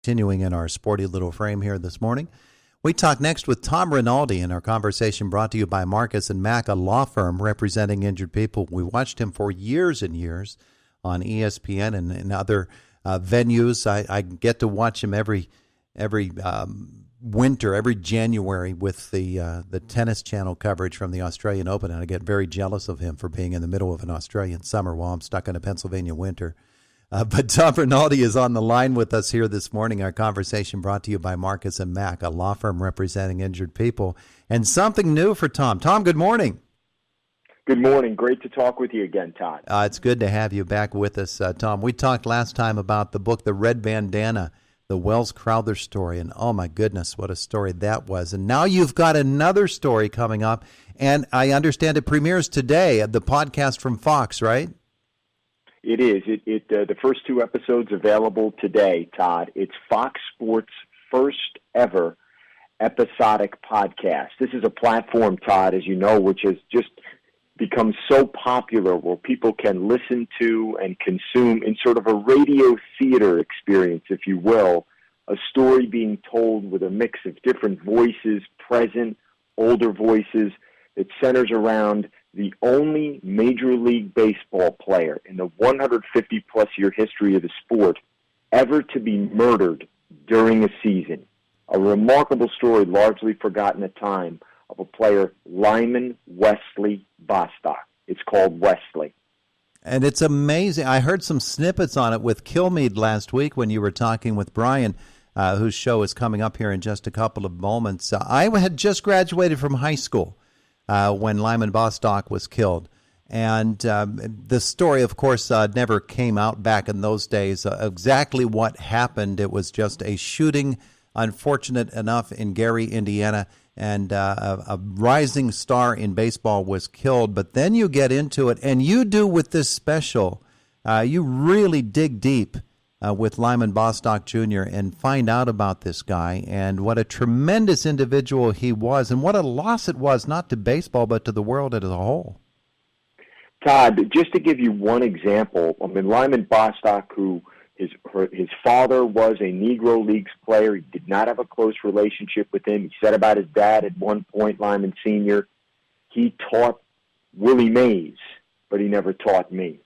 Continuing in our sporty little frame here this morning. We talk next with Tom Rinaldi in our conversation brought to you by Marcus and Mack, a law firm representing injured people. We watched him for years and years on ESPN and other venues. I get to watch him every winter, every January with the tennis channel coverage from the Australian Open, and I get very jealous of him for being in the middle of an Australian summer while I'm stuck in a Pennsylvania winter. But Tom Rinaldi is on the line with us here this morning. Our conversation brought to you by Marcus and Mack, a law firm representing injured people. And something new for Tom. Tom, good morning. Good morning. Great to talk with you again, Todd. It's good to have you back with us, Tom. We talked last time about the book, The Red Bandana, the Wells Crowther story. And oh, my goodness, what a story that was. And now you've got another story coming up. And I understand it premieres today at the podcast from Fox, right? It is. The first two episodes available today, Todd. It's Fox Sports' first ever episodic podcast. This is a platform, Todd, as you know, which has just become so popular where people can listen to and consume in sort of a radio theater experience, if you will, a story being told with a mix of different voices, present, older voices, that centers around the only Major League Baseball player in the 150-plus year history of the sport ever to be murdered during a season. A remarkable story, largely forgotten at time, of a player, Lyman Wesley Bostock. It's called Wesley. And it's amazing. I heard some snippets on it with Kilmeade last week when you were talking with Brian, whose show is coming up here in just a couple of moments. I had just graduated from high school when Lyman Bostock was killed. And the story, of course, never came out back in those days. Exactly what happened, it was just a shooting, unfortunate enough, in Gary, Indiana, and a rising star in baseball was killed. But then you get into it, and you do with this special, you really dig deep with Lyman Bostock Jr. and find out about this guy and what a tremendous individual he was and what a loss it was, not to baseball, but to the world as a whole. Todd, just to give you one example, I mean, Lyman Bostock, who his father was a Negro Leagues player. He did not have a close relationship with him. He said about his dad at one point, Lyman Sr., he taught Willie Mays, but he never taught me.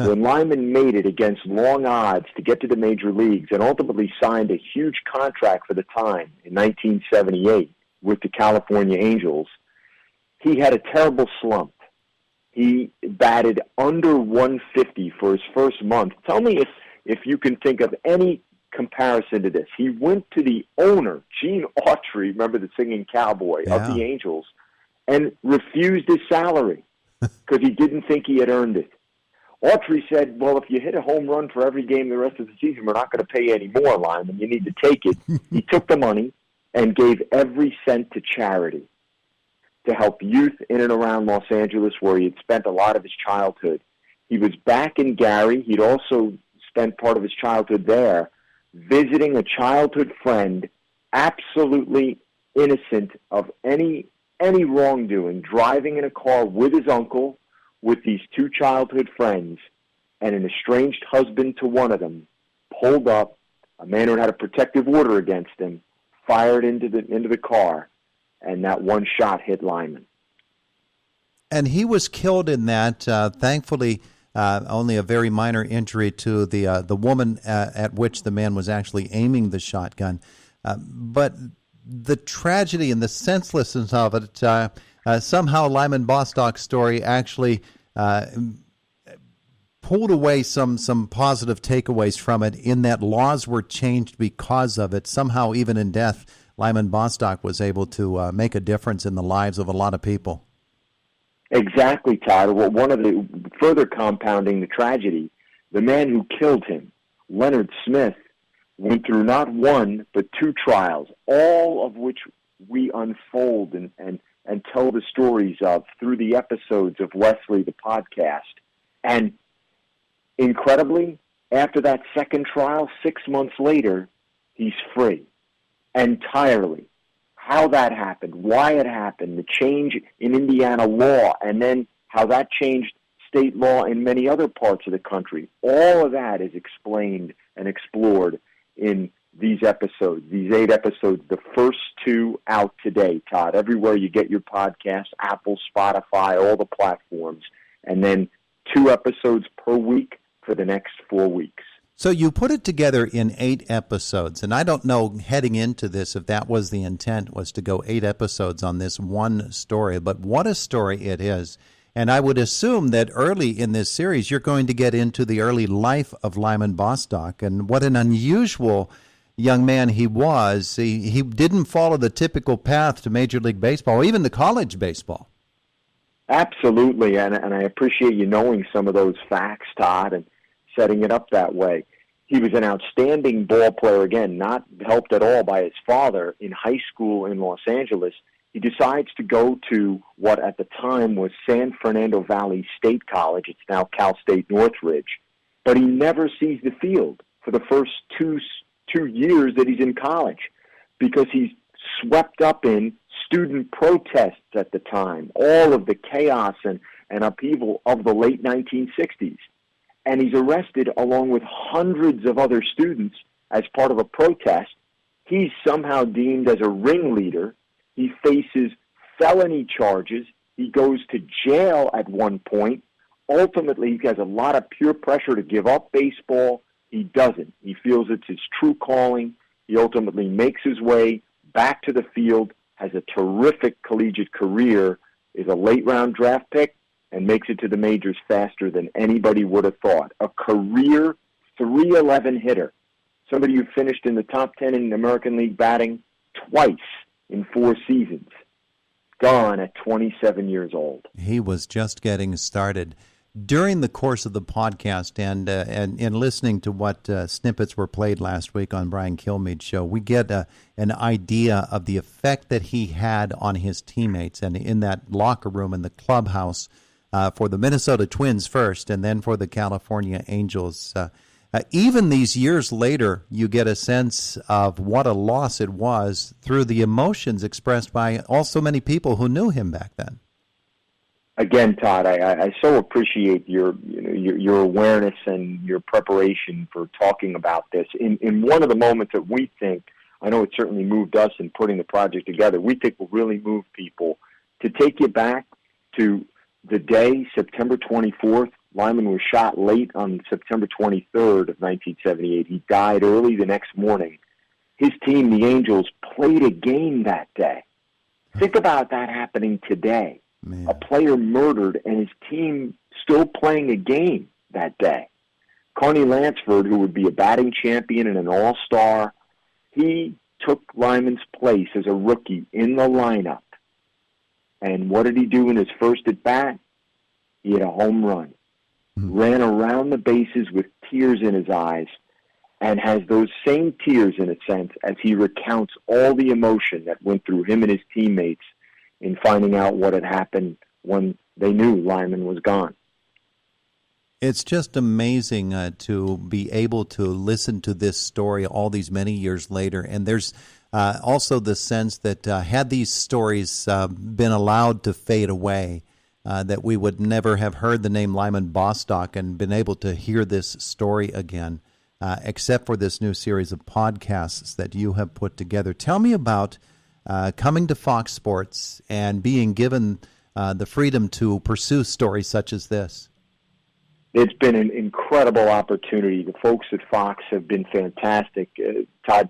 When Lyman made it against long odds to get to the major leagues and ultimately signed a huge contract for the time in 1978 with the California Angels, he had a terrible slump. He batted under 150 for his first month. Tell me if you can think of any comparison to this. He went to the owner, Gene Autry, remember the singing cowboy, of the Angels, and refused his salary because he didn't think he had earned it. Autry said, well, if you hit a home run for every game the rest of the season, we're not going to pay you any more, Lyman. You need to take it. He took the money and gave every cent to charity to help youth in and around Los Angeles, where he had spent a lot of his childhood. He was back in Gary. He'd also spent part of his childhood there, visiting a childhood friend, absolutely innocent of any wrongdoing, driving in a car with his uncle, with these two childhood friends, and an estranged husband to one of them pulled up, a man who had a protective order against him, fired into the car, and that one shot hit Lyman. And he was killed in that, thankfully, only a very minor injury to the woman at which the man was actually aiming the shotgun. But the tragedy and the senselessness of it, somehow Lyman Bostock's story actually pulled away some positive takeaways from it, in that laws were changed because of it. Somehow, even in death, Lyman Bostock was able to make a difference in the lives of a lot of people. Exactly, Todd. Well, one of the further compounding the tragedy, the man who killed him, Leonard Smith, went through not one but two trials, all of which we unfold and tell the stories of through the episodes of Wesley, the podcast. And incredibly, after that second trial, 6 months later, he's free entirely. How that happened, why it happened, the change in Indiana law, and then how that changed state law in many other parts of the country. All of that is explained and explored in these episodes, these 8 episodes, the first 2 out today, Todd, everywhere you get your podcast, Apple, Spotify, all the platforms, and then 2 episodes per week for the next 4 weeks. So you put it together in 8 episodes, and I don't know heading into this if that was the intent, was to go 8 episodes on this one story, but what a story it is. And I would assume that early in this series you're going to get into the early life of Lyman Bostock and what an unusual young man he was. He didn't follow the typical path to Major League Baseball, or even to college baseball. Absolutely, and I appreciate you knowing some of those facts, Todd, and setting it up that way. He was an outstanding ball player, again, not helped at all by his father. In high school in Los Angeles, he decides to go to what at the time was San Fernando Valley State College. It's now Cal State Northridge. But he never sees the field for the first two years that he's in college because he's swept up in student protests at the time, all of the chaos and upheaval of the late 1960s. And he's arrested along with hundreds of other students as part of a protest. He's somehow deemed as a ringleader. He faces felony charges. He goes to jail at one point. Ultimately, he has a lot of peer pressure to give up baseball. He doesn't. He feels it's his true calling. He ultimately makes his way back to the field, has a terrific collegiate career, is a late-round draft pick, and makes it to the majors faster than anybody would have thought. A career .311 hitter, somebody who finished in the top 10 in the American League batting twice in 4 seasons, gone at 27 years old. He was just getting started. During the course of the podcast and in listening to what snippets were played last week on Brian Kilmeade's show, we get an idea of the effect that he had on his teammates and in that locker room in the clubhouse for the Minnesota Twins first and then for the California Angels. Even these years later, you get a sense of what a loss it was through the emotions expressed by also many people who knew him back then. Again, Todd, I so appreciate your awareness and your preparation for talking about this. In one of the moments that we think, I know it certainly moved us in putting the project together, we think will really move people, to take you back to the day, September 24th, Lyman was shot late on September 23rd of 1978. He died early the next morning. His team, the Angels, played a game that day. Think about that happening today. Man. A player murdered and his team still playing a game that day. Carney Lansford, who would be a batting champion and an all-star, he took Lyman's place as a rookie in the lineup. And what did he do in his first at-bat? He had a home run. Ran around the bases with tears in his eyes and has those same tears, in a sense, as he recounts all the emotion that went through him and his teammates in finding out what had happened when they knew Lyman was gone. It's just amazing to be able to listen to this story all these many years later. And there's also the sense that had these stories been allowed to fade away, that we would never have heard the name Lyman Bostock and been able to hear this story again, except for this new series of podcasts that you have put together. Tell me about coming to Fox Sports and being given the freedom to pursue stories such as this. It's been an incredible opportunity. The folks at Fox have been fantastic. Todd,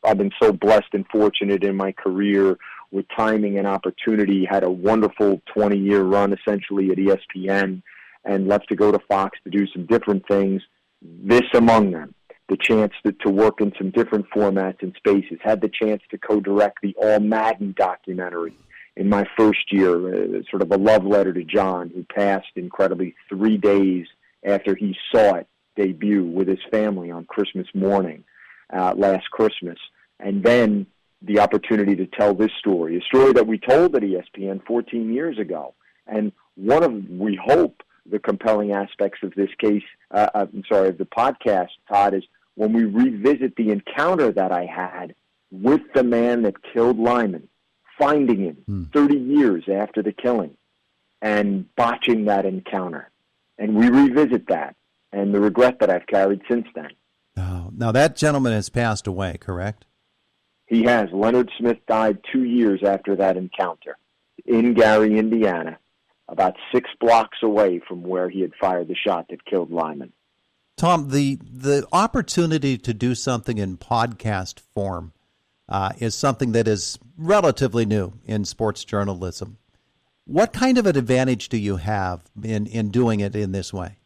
I've been so blessed and fortunate in my career with timing and opportunity. Had a wonderful 20-year run essentially at ESPN and left to go to Fox to do some different things. This among them, the chance to work in some different formats and spaces. Had the chance to co-direct the All Madden documentary in my first year, sort of a love letter to John, who passed incredibly 3 days after he saw it debut with his family on Christmas morning, last Christmas. And then the opportunity to tell this story, a story that we told at ESPN 14 years ago. And one of, we hope, the compelling aspects of this case, of the podcast, Todd, is when we revisit the encounter that I had with the man that killed Lyman, finding him 30 years after the killing and botching that encounter. And we revisit that and the regret that I've carried since then. Oh, now that gentleman has passed away, correct? He has. Leonard Smith died 2 years after that encounter in Gary, Indiana, about 6 blocks away from where he had fired the shot that killed Lyman. Tom, the opportunity to do something in podcast form is something that is relatively new in sports journalism. What kind of an advantage do you have in doing it in this way?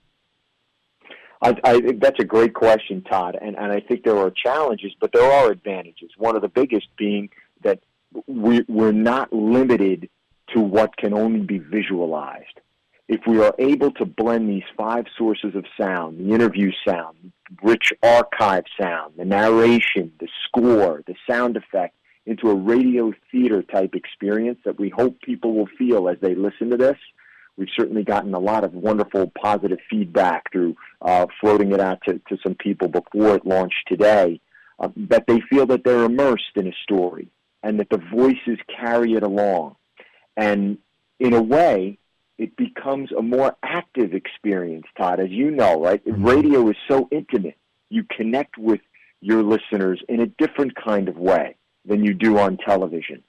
I think that's a great question, Todd, and I think there are challenges, but there are advantages. One of the biggest being that we're not limited to what can only be visualized. If we are able to blend these 5 sources of sound, the interview sound, rich archive sound, the narration, the score, the sound effect, into a radio theater type experience that we hope people will feel as they listen to this. We've certainly gotten a lot of wonderful positive feedback through floating it out to some people before it launched today, that they feel that they're immersed in a story and that the voices carry it along. And in a way, it becomes a more active experience, Todd, as you know, right? Radio is so intimate. You connect with your listeners in a different kind of way than you do on television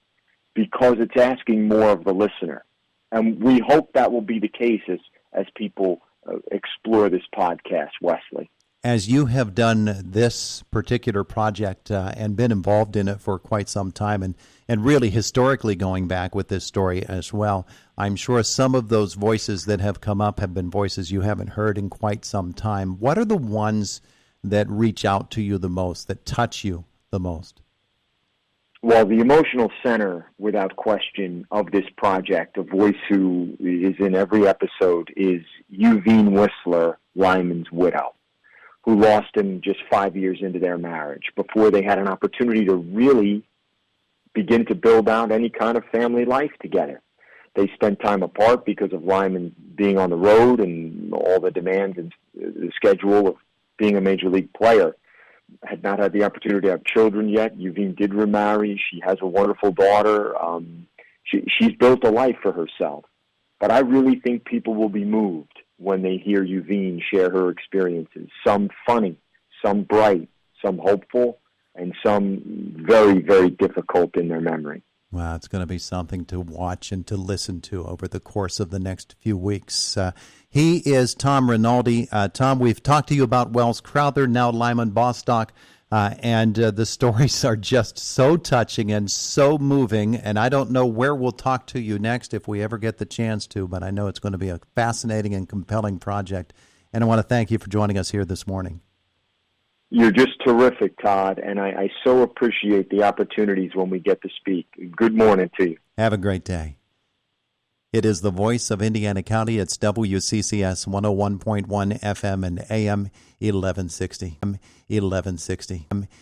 because it's asking more of the listener. And we hope that will be the case as people explore this podcast, Wesley. As you have done this particular project and been involved in it for quite some time and really historically going back with this story as well, I'm sure some of those voices that have come up have been voices you haven't heard in quite some time. What are the ones that reach out to you the most, that touch you the most? Well, the emotional center, without question, of this project, a voice who is in every episode, is Yuvine Whistler, Lyman's widow, who lost him just 5 years into their marriage before they had an opportunity to really begin to build out any kind of family life together. They spent time apart because of Lyman being on the road and all the demands and the schedule of being a major league player. Had not had the opportunity to have children yet. Yuvine did remarry. She has a wonderful daughter. She's built a life for herself. But I really think people will be moved when they hear Yuvine share her experiences. Some funny, some bright, some hopeful, and some very, very difficult in their memory. Wow, it's going to be something to watch and to listen to over the course of the next few weeks. He is Tom Rinaldi. Tom, we've talked to you about Wells Crowther, now Lyman Bostock, and the stories are just so touching and so moving, and I don't know where we'll talk to you next if we ever get the chance to, but I know it's going to be a fascinating and compelling project, and I want to thank you for joining us here this morning. You're just terrific, Todd, and I so appreciate the opportunities when we get to speak. Good morning to you. Have a great day. It is the voice of Indiana County. It's WCCS 101.1 FM and AM 1160.